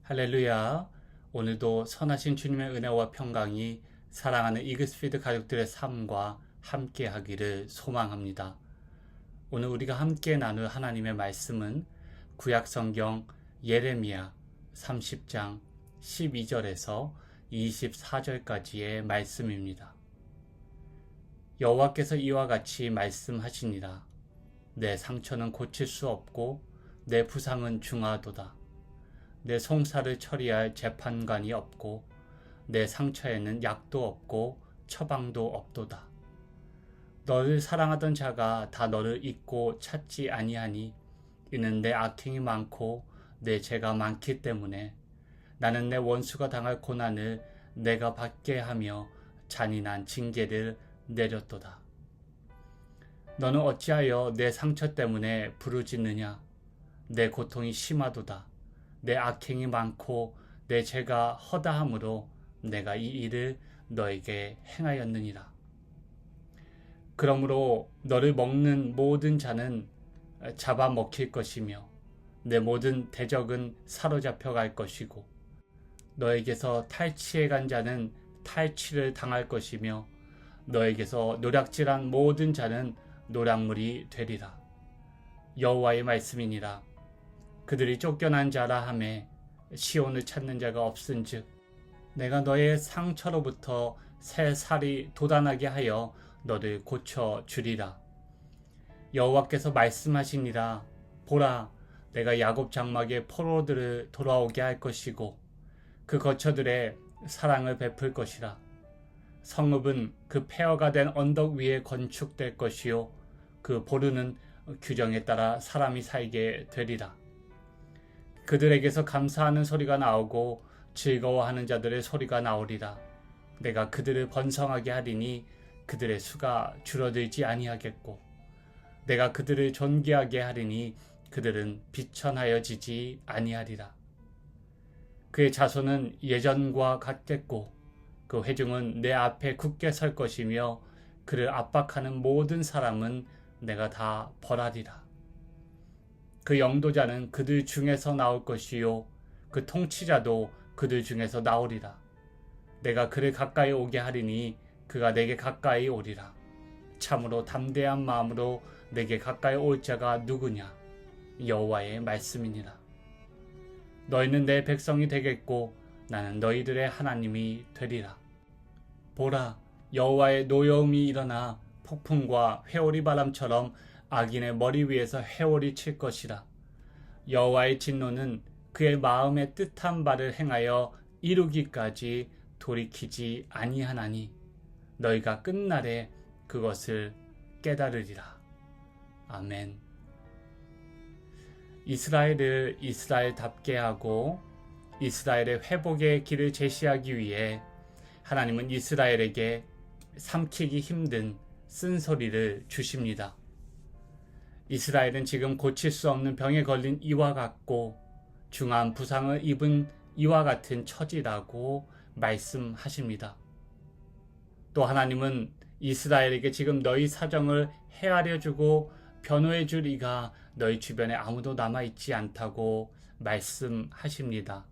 할렐루야. 오늘도 선하신 주님의 은혜와 평강이 사랑하는 이글스피드 가족들의 삶과 함께 하기를 소망합니다. 오늘 우리가 함께 나눌 하나님의 말씀은 구약성경 예레미야 30장 12절에서 24절까지의 말씀입니다. 여호와께서 이와 같이 말씀하시니라. 내 상처는 고칠 수 없고 내 부상은 중하도다. 내 송사를 처리할 재판관이 없고 내 상처에는 약도 없고 처방도 없도다. 너를 사랑하던 자가 다 너를 잊고 찾지 아니하니 이는 내 악행이 많고 내 죄가 많기 때문에 나는 내 원수가 당할 고난을 내가 받게 하며 잔인한 징계를 내렸도다. 너는 어찌하여 내 상처 때문에 부르짖느냐? 내 고통이 심하도다. 내 악행이 많고 내 죄가 허다함으로 내가 이 일을 너에게 행하였느니라. 그러므로 너를 먹는 모든 자는 잡아먹힐 것이며 내 모든 대적은 사로잡혀 갈 것이고 너에게서 탈취해 간 자는 탈취를 당할 것이며 너에게서 노략질한 모든 자는 노략물이 되리라. 여호와의 말씀이니라. 그들이 쫓겨난 자라 하매 시온을 찾는 자가 없은즉 내가 너의 상처로부터 새 살이 돋아나게 하여 너를 고쳐 주리라. 여호와께서 말씀하시니라. 보라, 내가 야곱 장막의 포로들을 돌아오게 할 것이고 그 거처들의 사랑을 베풀 것이라. 성읍은 그 폐허가 된 언덕 위에 건축될 것이요 그 보루는 규정에 따라 사람이 살게 되리라. 그들에게서 감사하는 소리가 나오고 즐거워하는 자들의 소리가 나오리라. 내가 그들을 번성하게 하리니 그들의 수가 줄어들지 아니하겠고 내가 그들을 존귀하게 하리니 그들은 비천하여지지 아니하리라. 그의 자손은 예전과 같겠고 그 회중은 내 앞에 굳게 설 것이며 그를 압박하는 모든 사람은 내가 다 벌하리라. 그 영도자는 그들 중에서 나올 것이요 그 통치자도 그들 중에서 나오리라. 내가 그를 가까이 오게 하리니 그가 내게 가까이 오리라. 참으로 담대한 마음으로 내게 가까이 올 자가 누구냐? 여호와의 말씀이니라. 너희는 내 백성이 되겠고 나는 너희들의 하나님이 되리라. 보라, 여호와의 노여움이 일어나 폭풍과 회오리 바람처럼 악인의 머리 위에서 회오리 칠 것이라. 여호와의 진노는 그의 마음에 뜻한 바를 행하여 이루기까지 돌이키지 아니하나니 너희가 끝날에 그것을 깨달으리라. 아멘. 이스라엘을 이스라엘답게 하고 이스라엘의 회복의 길을 제시하기 위해 하나님은 이스라엘에게 삼키기 힘든 쓴소리를 주십니다. 이스라엘은 지금 고칠 수 없는 병에 걸린 이와 같고 중한 부상을 입은 이와 같은 처지라고 말씀하십니다. 또 하나님은 이스라엘에게 지금 너희 사정을 헤아려 주고 변호해 줄 이가 너희 주변에 아무도 남아있지 않다고 말씀하십니다.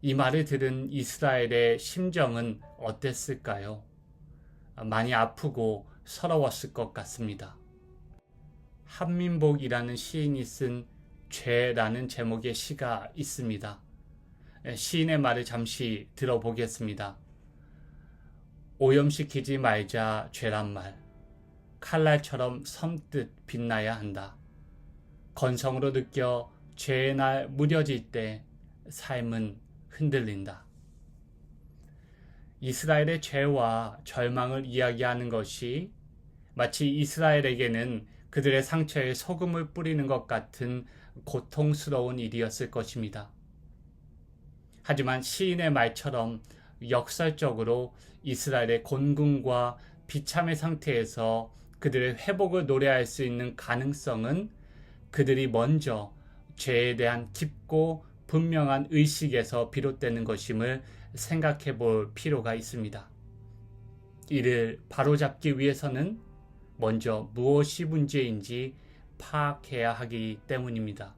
이 말을 들은 이스라엘의 심정은 어땠을까요? 많이 아프고 서러웠을 것 같습니다. 한민복이라는 시인이 쓴 죄라는 제목의 시가 있습니다. 시인의 말을 잠시 들어보겠습니다. 오염시키지 말자 죄란 말. 칼날처럼 섬뜩 빛나야 한다. 건성으로 느껴 죄의 날 무뎌질 때 삶은 흔들린다. 이스라엘의 죄와 절망을 이야기하는 것이 마치 이스라엘에게는 그들의 상처에 소금을 뿌리는 것 같은 고통스러운 일이었을 것입니다. 하지만 시인의 말처럼 역설적으로 이스라엘의 곤궁과 비참의 상태에서 그들의 회복을 노래할 수 있는 가능성은 그들이 먼저 죄에 대한 깊고 분명한 의식에서 비롯되는 것임을 생각해 볼 필요가 있습니다. 이를 바로잡기 위해서는 먼저 무엇이 문제인지 파악해야 하기 때문입니다.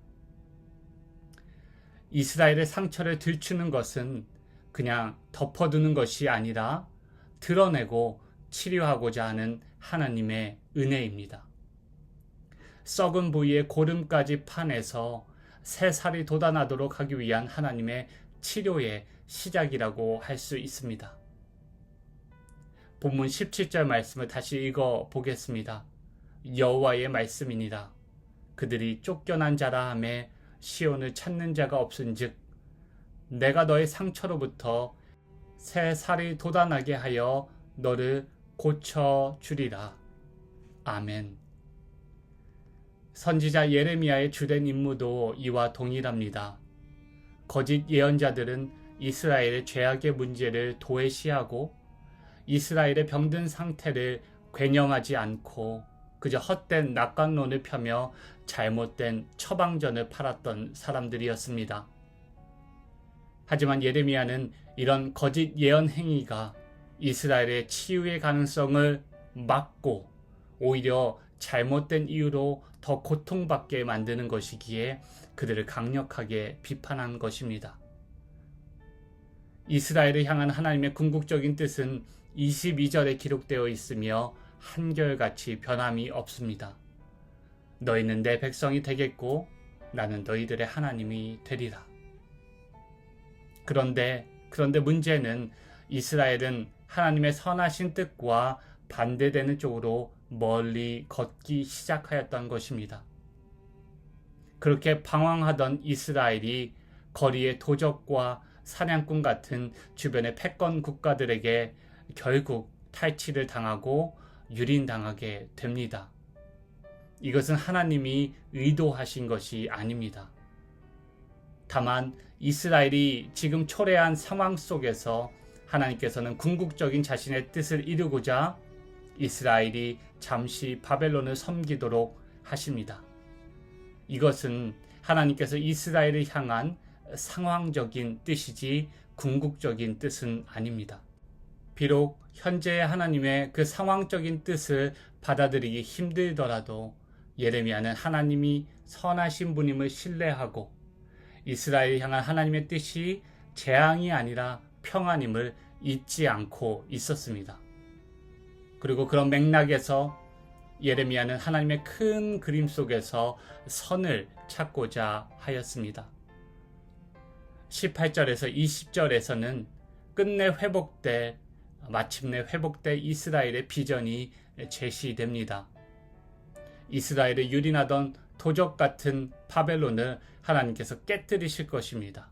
이스라엘의 상처를 들추는 것은 그냥 덮어두는 것이 아니라 드러내고 치료하고자 하는 하나님의 은혜입니다. 썩은 부위에 고름까지 파내서 새 살이 돋아나도록 하기 위한 하나님의 치료의 시작이라고 할 수 있습니다. 본문 17절 말씀을 다시 읽어 보겠습니다. 여호와의 말씀이니라. 그들이 쫓겨난 자라 하매 시온을 찾는 자가 없은즉 내가 너의 상처로부터 새 살이 돋아나게 하여 너를 고쳐주리라. 아멘. 선지자 예레미야의 주된 임무도 이와 동일합니다. 거짓 예언자들은 이스라엘의 죄악의 문제를 도외시하고 이스라엘의 병든 상태를 괴념하지 않고 그저 헛된 낙관론을 펴며 잘못된 처방전을 팔았던 사람들이었습니다. 하지만 예레미야는 이런 거짓 예언 행위가 이스라엘의 치유의 가능성을 막고 오히려 잘못된 이유로 더 고통받게 만드는 것이기에 그들을 강력하게 비판한 것입니다. 이스라엘을 향한 하나님의 궁극적인 뜻은 22절에 기록되어 있으며 한결같이 변함이 없습니다. 너희는 내 백성이 되겠고 나는 너희들의 하나님이 되리라. 그런데 문제는 이스라엘은 하나님의 선하신 뜻과 반대되는 쪽으로 멀리 걷기 시작하였던 것입니다. 그렇게 방황하던 이스라엘이 거리의 도적과 사냥꾼 같은 주변의 패권 국가들에게 결국 탈취를 당하고 유린당하게 됩니다. 이것은 하나님이 의도하신 것이 아닙니다. 다만 이스라엘이 지금 초래한 상황 속에서 하나님께서는 궁극적인 자신의 뜻을 이루고자 이스라엘이 잠시 바벨론을 섬기도록 하십니다. 이것은 하나님께서 이스라엘을 향한 상황적인 뜻이지 궁극적인 뜻은 아닙니다. 비록 현재의 하나님의 그 상황적인 뜻을 받아들이기 힘들더라도 예레미야는 하나님이 선하신 분임을 신뢰하고 이스라엘을 향한 하나님의 뜻이 재앙이 아니라 평안임을 잊지 않고 있었습니다. 그리고 그런 맥락에서 예레미야는 하나님의 큰 그림 속에서 선을 찾고자 하였습니다. 18절에서 20절에서는 마침내 회복될 이스라엘의 비전이 제시됩니다. 이스라엘을 유린하던 도적 같은 바벨론을 하나님께서 깨뜨리실 것입니다.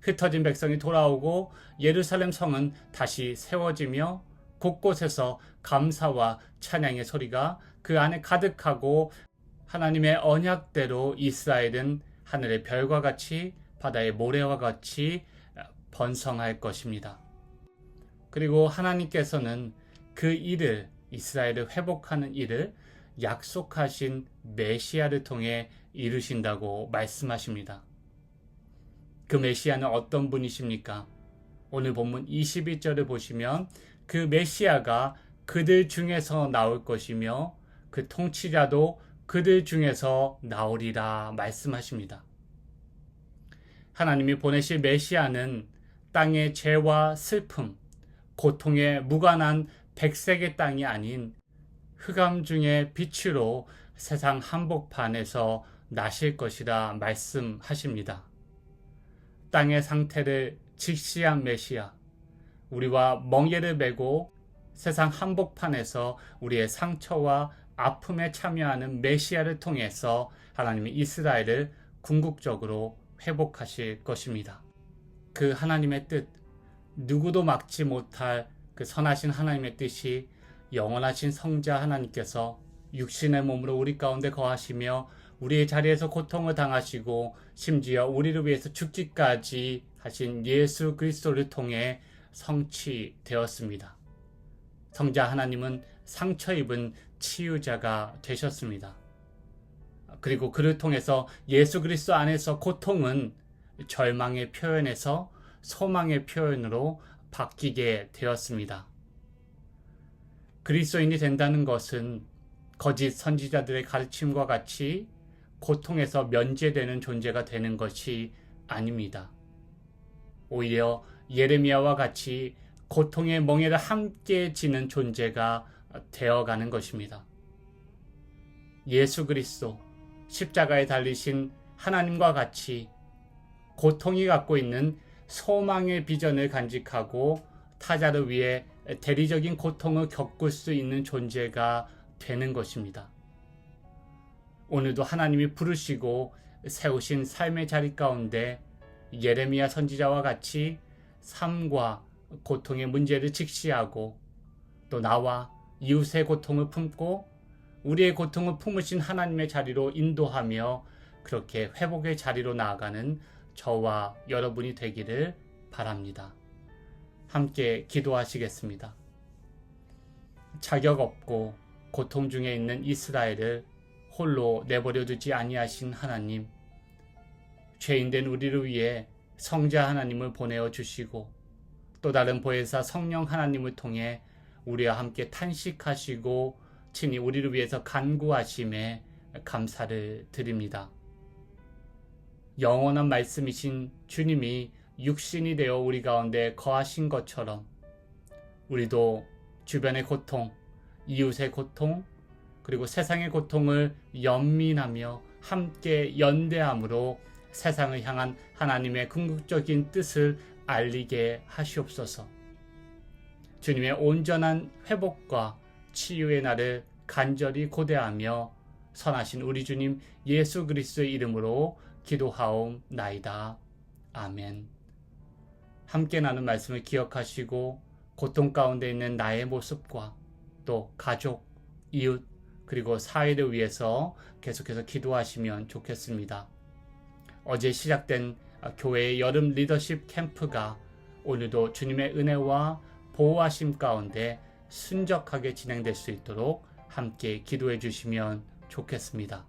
흩어진 백성이 돌아오고 예루살렘 성은 다시 세워지며 곳곳에서 감사와 찬양의 소리가 그 안에 가득하고 하나님의 언약대로 이스라엘은 하늘의 별과 같이 바다의 모래와 같이 번성할 것입니다. 그리고 하나님께서는 그 일을, 이스라엘을 회복하는 일을 약속하신 메시아를 통해 이루신다고 말씀하십니다. 그 메시아는 어떤 분이십니까? 오늘 본문 21절을 보시면 그 메시아가 그들 중에서 나올 것이며 그 통치자도 그들 중에서 나오리라 말씀하십니다. 하나님이 보내실 메시아는 땅의 죄와 슬픔, 고통에 무관한 백색의 땅이 아닌 흑암 중의 빛으로 세상 한복판에서 나실 것이라 말씀하십니다. 땅의 상태를 직시한 메시아, 우리와 멍에를 메고 세상 한복판에서 우리의 상처와 아픔에 참여하는 메시아를 통해서 하나님이 이스라엘을 궁극적으로 회복하실 것입니다. 그 하나님의 뜻, 누구도 막지 못할 그 선하신 하나님의 뜻이 영원하신 성자 하나님께서 육신의 몸으로 우리 가운데 거하시며 우리의 자리에서 고통을 당하시고 심지어 우리를 위해서 죽기까지 하신 예수 그리스도를 통해 성취되었습니다. 성자 하나님은 상처 입은 치유자가 되셨습니다. 그리고 그를 통해서 예수 그리스도 안에서 고통은 절망의 표현에서 소망의 표현으로 바뀌게 되었습니다. 그리스도인이 된다는 것은 거짓 선지자들의 가르침과 같이 고통에서 면제되는 존재가 되는 것이 아닙니다. 오히려 예레미야와 같이 고통의 멍에를 함께 지는 존재가 되어가는 것입니다. 예수 그리스도 십자가에 달리신 하나님과 같이 고통이 갖고 있는 소망의 비전을 간직하고 타자를 위해 대리적인 고통을 겪을 수 있는 존재가 되는 것입니다. 오늘도 하나님이 부르시고 세우신 삶의 자리 가운데 예레미야 선지자와 같이 삶과 고통의 문제를 직시하고 또 나와 이웃의 고통을 품고 우리의 고통을 품으신 하나님의 자리로 인도하며 그렇게 회복의 자리로 나아가는 저와 여러분이 되기를 바랍니다. 함께 기도하시겠습니다. 자격 없고 고통 중에 있는 이스라엘을 홀로 내버려 두지 아니하신 하나님, 죄인된 우리를 위해 성자 하나님을 보내어 주시고 또 다른 보혜사 성령 하나님을 통해 우리와 함께 탄식하시고 친히 우리를 위해서 간구하심에 감사를 드립니다. 영원한 말씀이신 주님이 육신이 되어 우리 가운데 거하신 것처럼 우리도 주변의 고통, 이웃의 고통, 그리고 세상의 고통을 연민하며 함께 연대함으로 세상을 향한 하나님의 궁극적인 뜻을 알리게 하시옵소서. 주님의 온전한 회복과 치유의 날을 간절히 고대하며 선하신 우리 주님 예수 그리스도의 이름으로 기도하옵나이다. 아멘. 함께 나눈 말씀을 기억하시고 고통 가운데 있는 나의 모습과 또 가족, 이웃, 그리고 사회를 위해서 계속해서 기도하시면 좋겠습니다. 어제 시작된 교회의 여름 리더십 캠프가 오늘도 주님의 은혜와 보호하심 가운데 순적하게 진행될 수 있도록 함께 기도해 주시면 좋겠습니다.